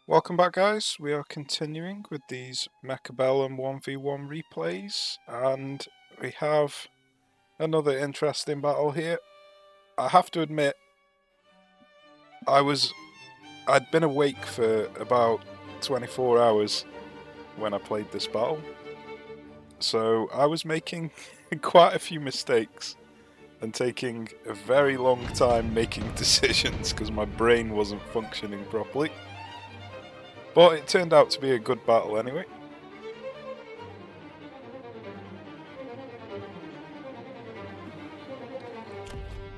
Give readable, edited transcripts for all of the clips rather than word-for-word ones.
Welcome back, guys. We are continuing with these Mechabellum 1v1 replays, and we have another interesting battle here. I have to admit, I'd been awake for about 24 hours when I played this battle, so I was making quite a few mistakes and taking a very long time making decisions because my brain wasn't functioning properly. But it turned out to be a good battle anyway.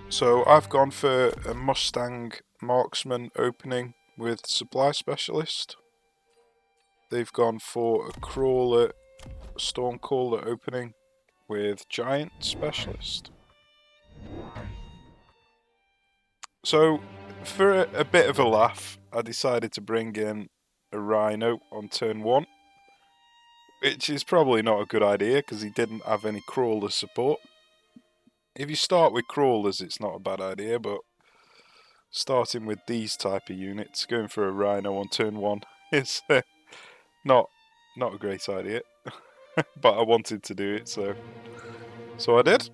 So I've gone for a Mustang Marksman opening with Supply Specialist. They've gone for a Crawler Stormcaller opening with Giant Specialist. So for a bit of a laugh, I decided to bring in a Rhino on turn 1, which is probably not a good idea because he didn't have any Crawler support. If you start with Crawlers, it's not a bad idea, but starting with these type of units, going for a Rhino on turn 1 is not a great idea. But I wanted to do it, so I did.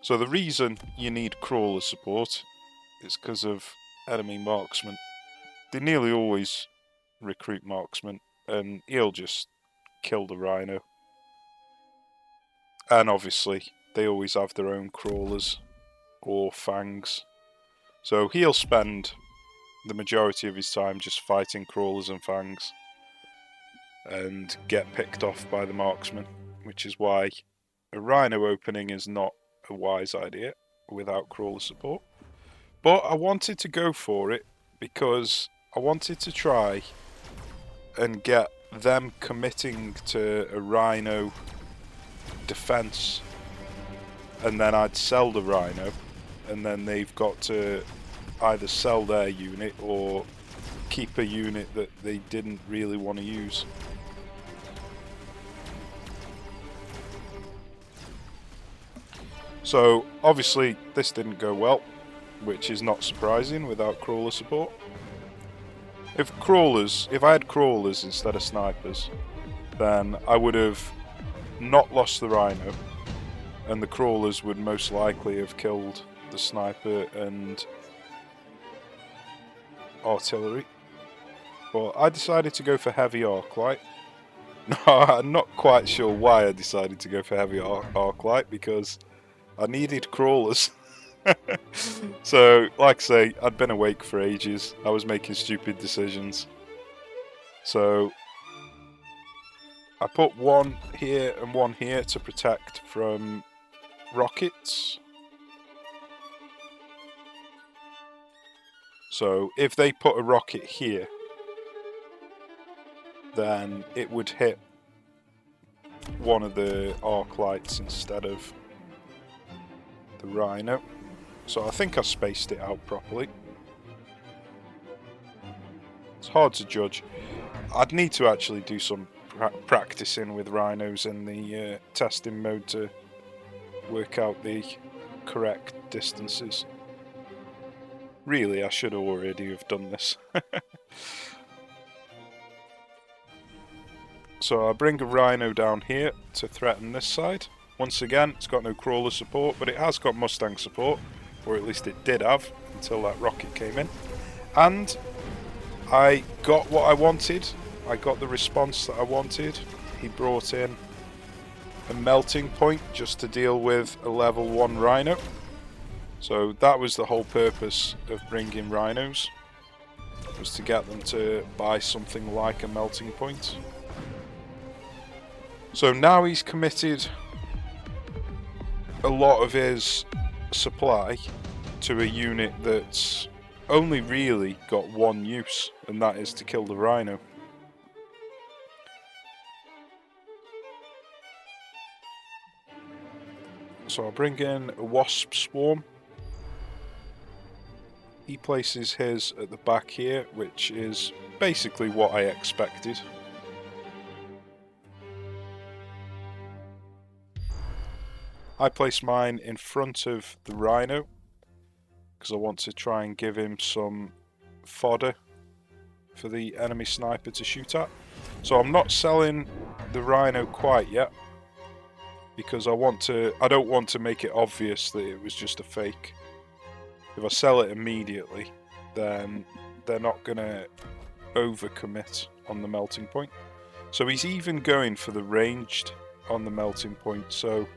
So the reason you need Crawler support is because of enemy marksman. They nearly always recruit marksman, and he'll just kill the Rhino. And obviously, they always have their own crawlers or fangs. So he'll spend the majority of his time just fighting crawlers and fangs and get picked off by the marksman, which is why a Rhino opening is not a wise idea without crawler support. But I wanted to go for it because I wanted to try and get them committing to a Rhino defense, and then I'd sell the Rhino, and then they've got to either sell their unit or keep a unit that they didn't really want to use. So obviously this didn't go well, which is not surprising without crawler support. If I had crawlers instead of snipers, then I would have not lost the Rhino, and the crawlers would most likely have killed the sniper and artillery. But I decided to go for heavy arclight. No, I'm not quite sure why I decided to go for heavy arclight, because I needed crawlers. So, like I say, I'd been awake for ages. I was making stupid decisions. So, I put one here and one here to protect from rockets. So, if they put a rocket here, then it would hit one of the arc lights instead of the Rhino. So I think I spaced it out properly. It's hard to judge. I'd need to actually do some practicing with Rhinos in the testing mode to work out the correct distances. Really, I should already have done this. So I bring a Rhino down here to threaten this side. Once again, it's got no crawler support, but it has got Mustang support, or at least it did have until that rocket came in. And I got what I wanted. I got the response that I wanted. He brought in a melting point just to deal with a level 1 Rhino. So that was the whole purpose of bringing Rhinos, was to get them to buy something like a melting point. So now he's committed a lot of his supply to a unit that's only really got one use, and that is to kill the Rhino. So I'll bring in a Wasp Swarm. He places his at the back here, which is basically what I expected. I place mine in front of the rhino because I want to try and give him some fodder for the enemy sniper to shoot at. So I'm not selling the rhino quite yet because I don't want to make it obvious that it was just a fake. If I sell it immediately, then they're not going to overcommit on the melting point. So he's even going for the ranged on the melting point, so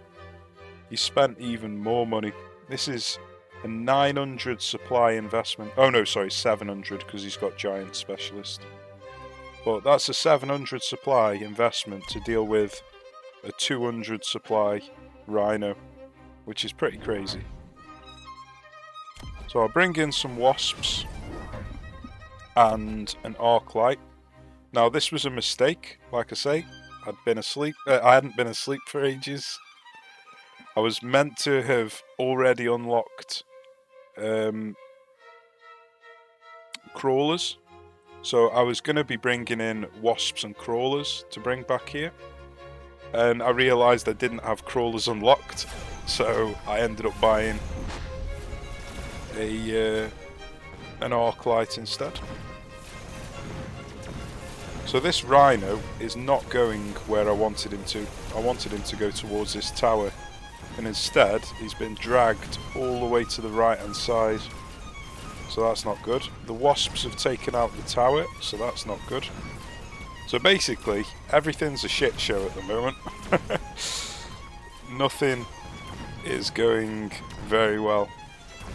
he spent even more money. This is a 900 supply investment. Oh no, sorry, 700 because he's got giant specialist. But that's a 700 supply investment to deal with a 200 supply rhino, which is pretty crazy. So I'll bring in some wasps and an arc light. Now this was a mistake, like I say. I'd been asleep. I hadn't been asleep for ages. I was meant to have already unlocked crawlers. So I was going to be bringing in wasps and crawlers to bring back here. And I realised I didn't have crawlers unlocked. So I ended up buying an arc light instead. So this rhino is not going where I wanted him to. I wanted him to go towards this tower. And instead, he's been dragged all the way to the right hand side. So that's not good. The wasps have taken out the tower, so that's not good. So basically, everything's a shit show at the moment. Nothing is going very well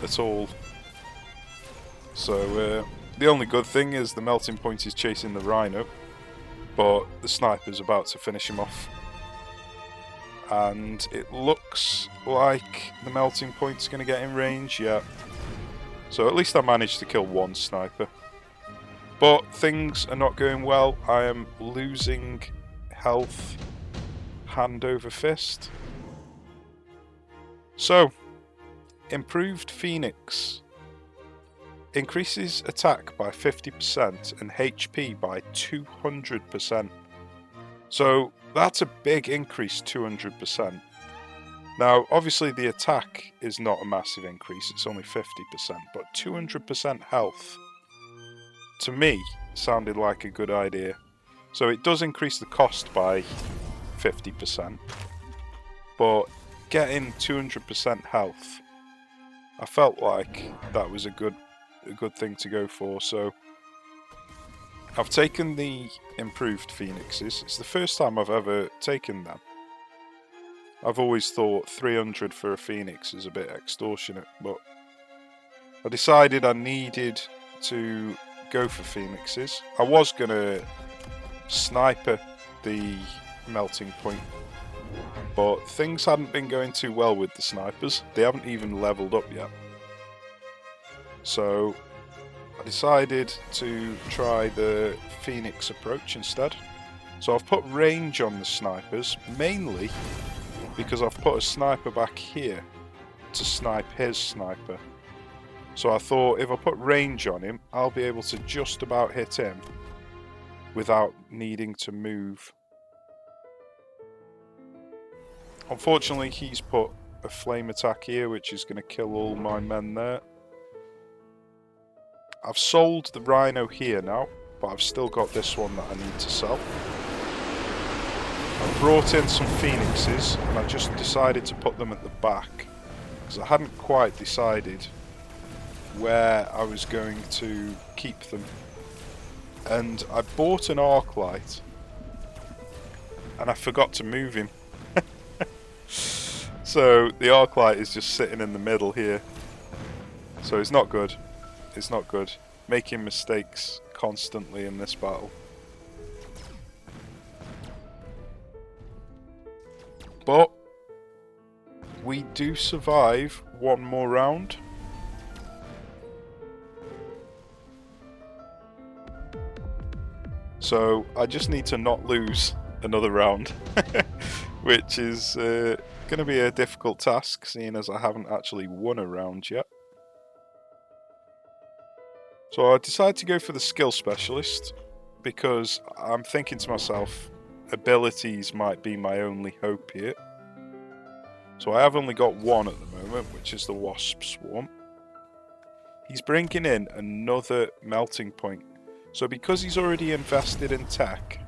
at all. So the only good thing is the melting point is chasing the rhino, but the sniper's about to finish him off. And it looks like the melting point's going to get in range, yeah. So at least I managed to kill one sniper. But things are not going well. I am losing health hand over fist. So, improved Phoenix increases attack by 50% and HP by 200%. So that's a big increase, 200%. Now, obviously the attack is not a massive increase, it's only 50%, but 200% health, to me, sounded like a good idea. So it does increase the cost by 50%, but getting 200% health, I felt like that was a good thing to go for. So I've taken the improved Phoenixes. It's the first time I've ever taken them. I've always thought 300 for a Phoenix is a bit extortionate, but I decided I needed to go for Phoenixes. I was going to sniper the melting point, but things hadn't been going too well with the snipers. They haven't even leveled up yet. So I decided to try the Phoenix approach instead. So I've put range on the snipers, mainly because I've put a sniper back here to snipe his sniper. So I thought if I put range on him, I'll be able to just about hit him without needing to move. Unfortunately, he's put a flame attack here, which is going to kill all my men there. I've sold the rhino here now, but I've still got this one that I need to sell. I brought in some Phoenixes and I just decided to put them at the back because I hadn't quite decided where I was going to keep them. And I bought an arc light and I forgot to move him. So the arc light is just sitting in the middle here. So it's not good. It's not good. Making mistakes constantly in this battle. But we do survive one more round. So I just need to not lose another round, which is going to be a difficult task, seeing as I haven't actually won a round yet. So I decided to go for the skill specialist because I'm thinking to myself, abilities might be my only hope here. So I have only got one at the moment, which is the wasp swarm. He's bringing in another melting point. So because he's already invested in tech,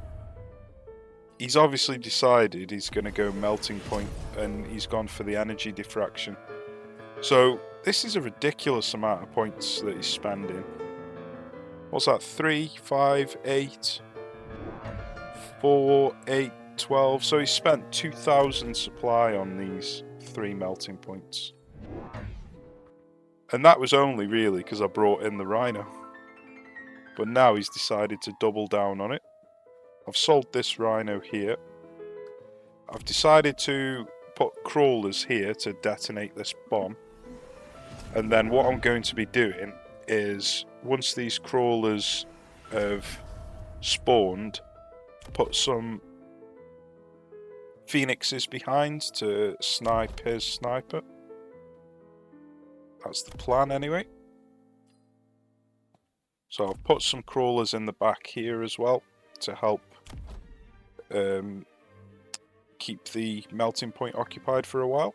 he's obviously decided he's going to go melting point, and he's gone for the energy diffraction. So this is a ridiculous amount of points that he's spending. What's that? 3, 5, 8, 4, 8, 12. So he spent 2,000 supply on these 3 melting points. And that was only really because I brought in the rhino. But now he's decided to double down on it. I've sold this rhino here. I've decided to put crawlers here to detonate this bomb. And then what I'm going to be doing is, once these crawlers have spawned, put some phoenixes behind to snipe his sniper. That's the plan anyway. So I've put some crawlers in the back here as well to help keep the melting point occupied for a while.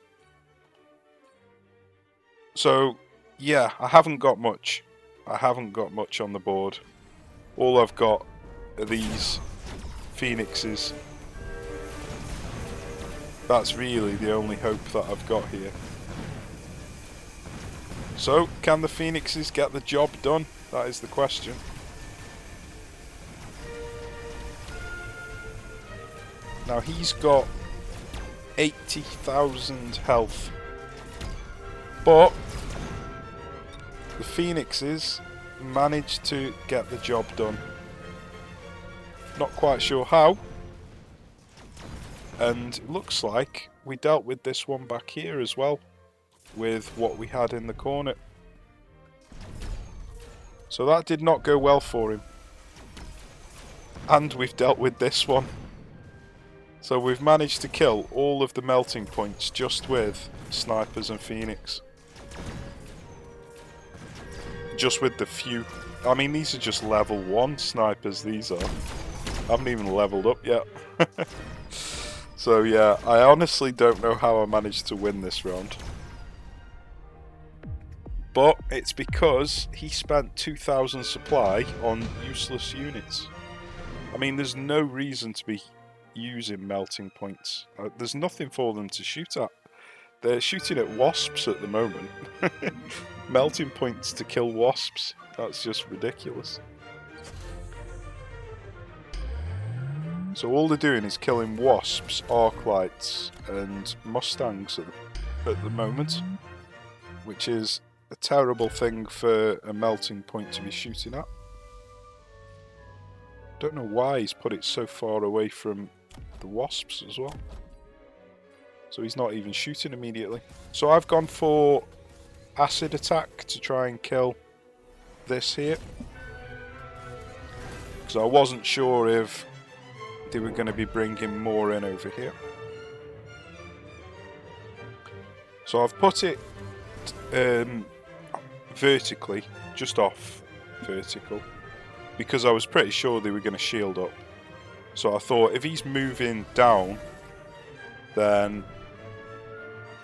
So yeah, I haven't got much. I haven't got much on the board. All I've got are these phoenixes. That's really the only hope that I've got here. So, can the phoenixes get the job done? That is the question. Now he's got 80,000 health. But the phoenixes managed to get the job done. Not quite sure how. And it looks like we dealt with this one back here as well, with what we had in the corner. So that did not go well for him. And we've dealt with this one. So we've managed to kill all of the melting points just with snipers and phoenix. Just with the few... I mean, these are just level 1 snipers, these are. I haven't even leveled up yet. So yeah, I honestly don't know how I managed to win this round. But it's because he spent 2,000 supply on useless units. I mean, there's no reason to be using melting points. There's nothing for them to shoot at. They're shooting at wasps at the moment. Melting points to kill wasps. That's just ridiculous. So all they're doing is killing wasps, arclights and mustangs at the moment, which is a terrible thing for a melting point to be shooting at. Don't know why he's put it so far away from the wasps as well. So he's not even shooting immediately. So I've gone for acid attack to try and kill this here. Because I wasn't sure if they were going to be bringing more in over here. So I've put it vertically, just off vertical, because I was pretty sure they were going to shield up. So I thought if he's moving down, then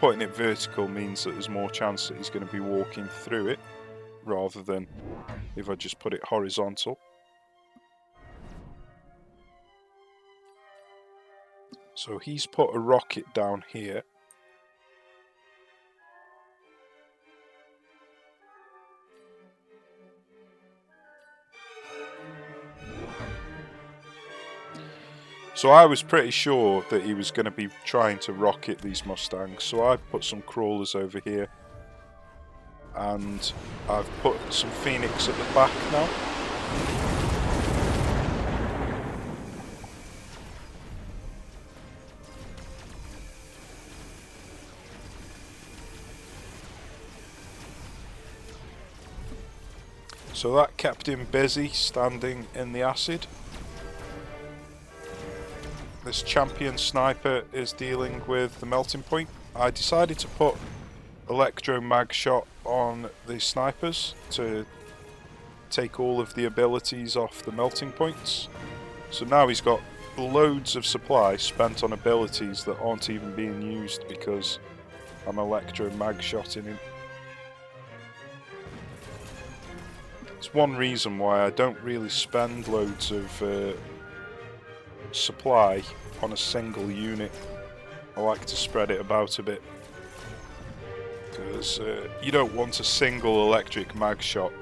putting it vertical means that there's more chance that he's going to be walking through it, rather than if I just put it horizontal. So he's put a rocket down here. So I was pretty sure that he was going to be trying to rocket these mustangs. So I put some crawlers over here. And I've put some phoenix at the back now. So that kept him busy standing in the acid. This champion sniper is dealing with the melting point. I decided to put electro mag shot on the snipers to take all of the abilities off the melting points. So now he's got loads of supply spent on abilities that aren't even being used because I'm electro mag shotting him. It's one reason why I don't really spend loads of supply on a single unit. I like to spread it about a bit. Because you don't want a single electric mag shot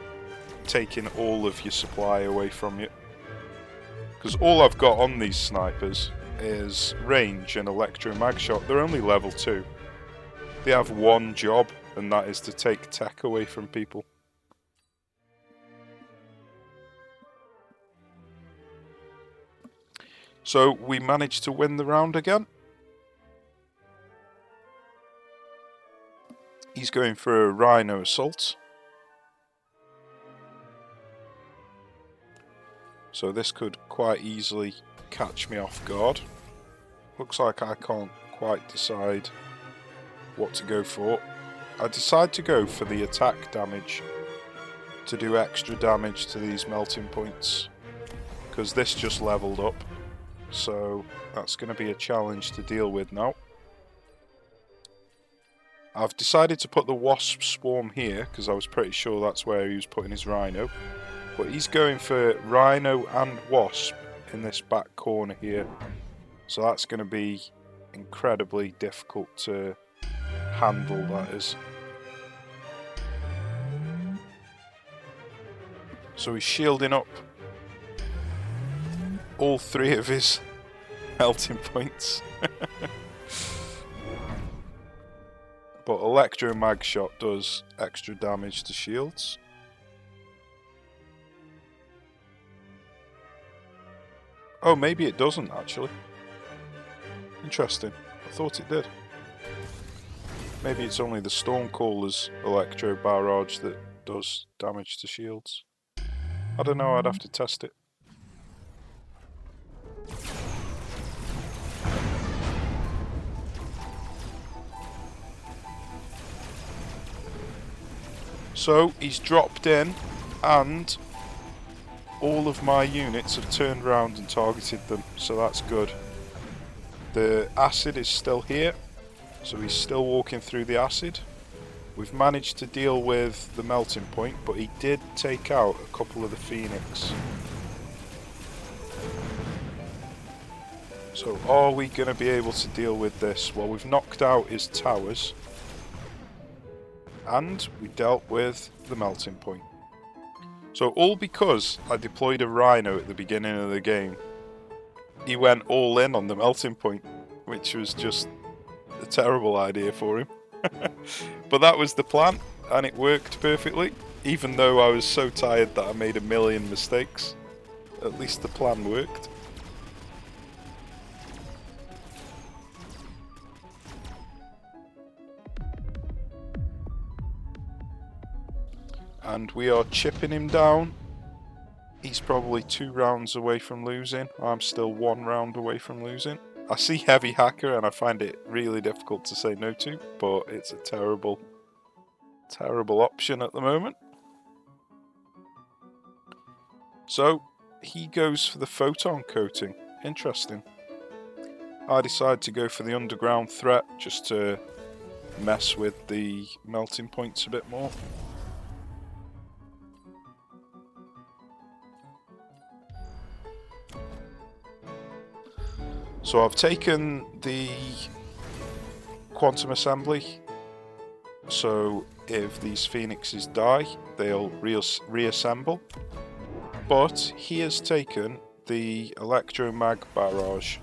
taking all of your supply away from you. Because all I've got on these snipers is range and electro mag shot. They're only level 2. They have one job, and that is to take tech away from people. So we managed to win the round again. He's going for a Rhino assault. So this could quite easily catch me off guard. Looks like I can't quite decide what to go for. I decide to go for the attack damage to do extra damage to these melting points, because this just leveled up, so that's going to be a challenge to deal with now. I've decided to put the wasp swarm here because I was pretty sure that's where he was putting his rhino, but he's going for rhino and wasp in this back corner here, so that's going to be incredibly difficult to handle, that is. So he's shielding up all 3 of his melting points. But Electro Mag Shot does extra damage to shields. Oh, maybe it doesn't actually. Interesting. I thought it did. Maybe it's only the Stormcaller's Electro Barrage that does damage to shields. I don't know, I'd have to test it. So he's dropped in and all of my units have turned around and targeted them, so that's good. The acid is still here, so he's still walking through the acid. We've managed to deal with the melting point, but he did take out a couple of the Phoenix. So are we going to be able to deal with this? Well, we've knocked out his towers. And we dealt with the melting point. So all because I deployed a Rhino at the beginning of the game. He went all in on the melting point, which was just a terrible idea for him. But that was the plan, and it worked perfectly. Even though I was so tired that I made a million mistakes, at least the plan worked. And we are chipping him down. He's probably 2 rounds away from losing. I'm still 1 round away from losing. I see Heavy Hacker and I find it really difficult to say no to, but it's a terrible, terrible option at the moment. So he goes for the photon coating. Interesting. I decide to go for the underground threat just to mess with the melting points a bit more. So I've taken the quantum assembly, so if these phoenixes die, they'll reassemble. But he has taken the electromag barrage.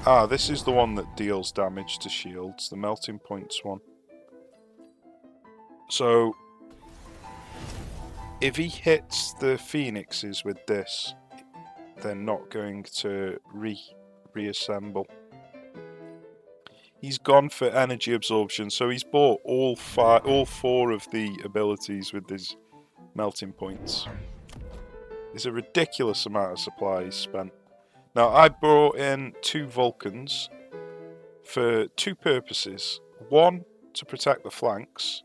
Ah, this is the one that deals damage to shields, the melting points one. So if he hits the phoenixes with this, they're not going to reassemble. He's gone for energy absorption, so he's bought all 4 of the abilities with his melting points. It's a ridiculous amount of supply he's spent. Now I brought in 2 Vulcans for 2 purposes. 1, to protect the flanks,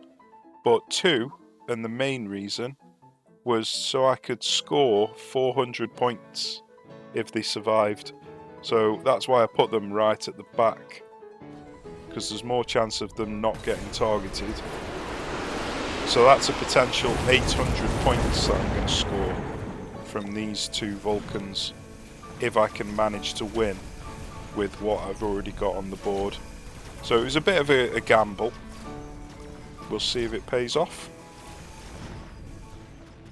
but 2, and the main reason, was so I could score 400 points if they survived. So that's why I put them right at the back. because there's more chance of them not getting targeted. So that's a potential 800 points that I'm going to score from these 2 Vulcans if I can manage to win with what I've already got on the board. So it was a bit of a gamble. We'll see if it pays off.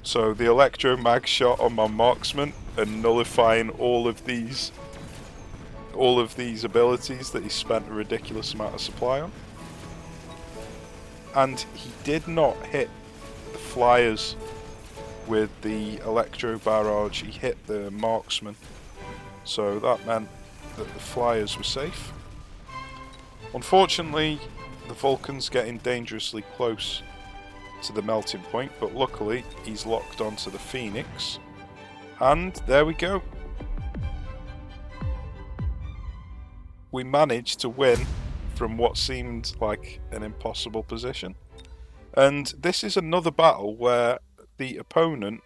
So the electro mag shot on my marksman and nullifying all of these abilities that he spent a ridiculous amount of supply on. And he did not hit the flyers with the electro barrage, he hit the marksman. So that meant that the flyers were safe. Unfortunately, the Vulcan's getting dangerously close to the melting point, but luckily he's locked onto the Phoenix. And there we go. We managed to win from what seemed like an impossible position. And this is another battle where the opponent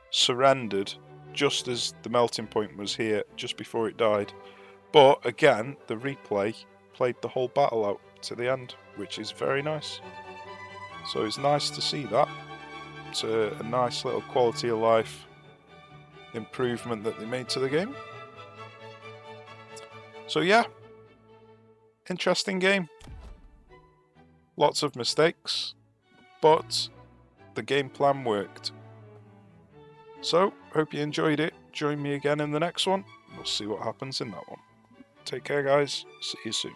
surrendered just as the melting point was here, just before it died. But again, the replay played the whole battle out to the end, which is very nice. So it's nice to see that. It's a nice little quality of life improvement that they made to the game. So yeah, interesting game. Lots of mistakes, but the game plan worked. So, hope you enjoyed it. Join me again in the next one. We'll see what happens in that one. Take care, guys. See you soon.